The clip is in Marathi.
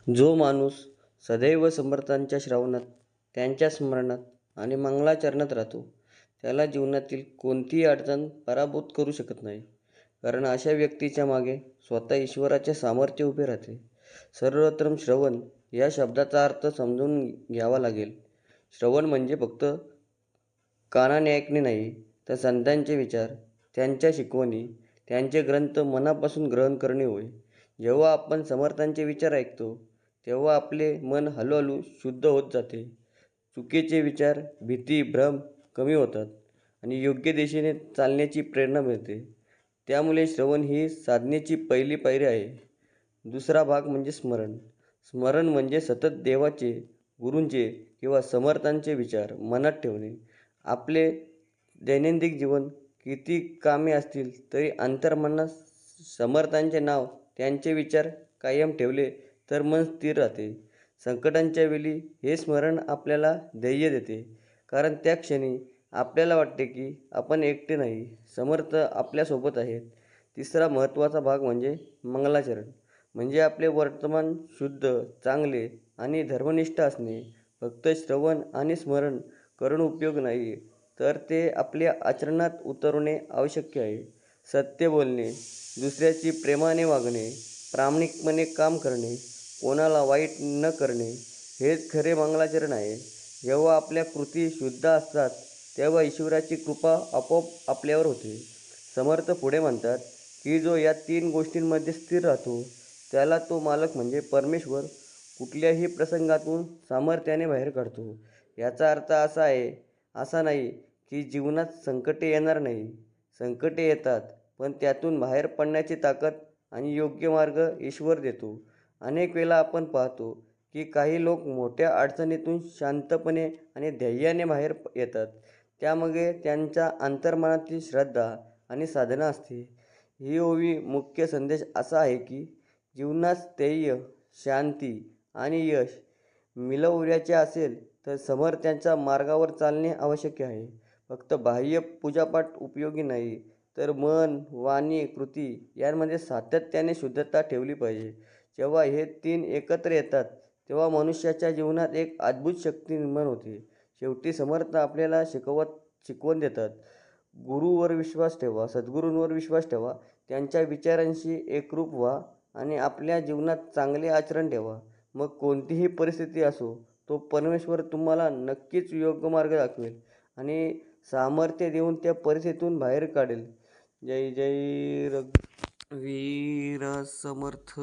जो माणूस सदैव समर्थांच्या श्रवणात, त्यांच्या स्मरणात आणि मंगलाचरणात राहतो, त्याला जीवनातील कोणतीही अडचण पराभूत करू शकत नाही. कारण अशा व्यक्तीच्या मागे स्वतः ईश्वराचे सामर्थ्य उभे राहते. सर्वप्रथम श्रवण या शब्दाचा अर्थ समजून घ्यावा लागेल. श्रवण म्हणजे फक्त कानाने ऐकणे नाही, तर संतांचे विचार, त्यांच्या शिकवणी, त्यांचे ग्रंथ मनापासून ग्रहण करणे होय. जेव्हा आपण समर्थांचे विचार ऐकतो, तेव्हा आपले मन हळूहळू शुद्ध होत जाते. चुकीचे विचार, भीती, भ्रम कमी होतात आणि योग्य दिशेने चालण्याची प्रेरणा मिळते. त्यामुळे श्रवण ही साधनेची पहिली पायरी आहे. दुसरा भाग म्हणजे स्मरण. स्मरण म्हणजे सतत देवाचे, गुरूंचे किंवा समर्थांचे विचार मनात ठेवणे. आपले दैनंदिन जीवन किती कामे असतील तरी अंतर्मनात समर्थांचे नाव, त्यांचे विचार कायम ठेवले तर मन स्थिर राहते. संकटांच्या वेळी हे स्मरण आपल्याला धैर्य देते, कारण त्या क्षणी आपल्याला वाटते की आपण एकटे नाही, समर्थ आपल्यासोबत आहेत. तिसरा महत्त्वाचा भाग म्हणजे मंगलाचरण. म्हणजे आपले वर्तमान शुद्ध, चांगले आणि धर्मनिष्ठ असणे. फक्त श्रवण आणि स्मरण करून उपयोग नाही, तर ते आपल्या आचरणात उतरवणे आवश्यक आहे. सत्य बोलणे, दुसऱ्याची प्रेमाने वागणे, प्रामाणिकपणे काम करणे, कोणाला वाईट न करणे, हेच खरे मंगलाचरण आहे. जेव्हा आपल्या कृती शुद्ध असतात, तेव्हा ईश्वराची कृपा आपोआप आपल्यावर होते. समर्थ पुढे म्हणतात की जो या 3 गोष्टींमध्ये स्थिर राहतो, त्याला तो मालक म्हणजे परमेश्वर कुठल्याही प्रसंगातून सामर्थ्याने बाहेर काढतो. याचा अर्थ असा नाही की जीवनात संकटे येणार नाही. संकटे येतात, पण त्यातून बाहेर पडण्याची ताकद आणि योग्य मार्ग ईश्वर देतो. अनेक वेळा आपण पाहतो की काही लोक मोठ्या अडचणीतून शांतपणे आणि धैर्याने बाहेर येतात. त्यामागे त्यांच्या अंतर्मनातील श्रद्धा आणि साधना असते. ही ओवी मुख्य संदेश असा आहे की जीवनात स्थैर्य, शांती आणि यश मिळवायचे असेल तर समर्थांच्या मार्गावर चालणे आवश्यक आहे. फक्त बाह्य पूजापाठ उपयोगी नाही, तर मन, वाणी, कृती यांमध्ये सातत्याने शुद्धता ठेवली पाहिजे. जेव्हा हे 3 एकत्र येतात, तेव्हा मनुष्याच्या जीवनात एक अद्भुत शक्ती निर्माण होते. शेवटी समर्थ आपल्याला शिकवण देतात. गुरूवर विश्वास ठेवा, सद्गुरूंवर विश्वास ठेवा, त्यांच्या विचारांशी एकरूप व्हा आणि आपल्या जीवनात चांगले आचरण ठेवा. मग कोणतीही परिस्थिती असो, तो परमेश्वर तुम्हाला नक्कीच योग्य मार्ग दाखवेल आणि सामर्थ्य देऊन त्या परिस्थितीतून बाहेर काढेल. जय जय रघुवीर समर्थ.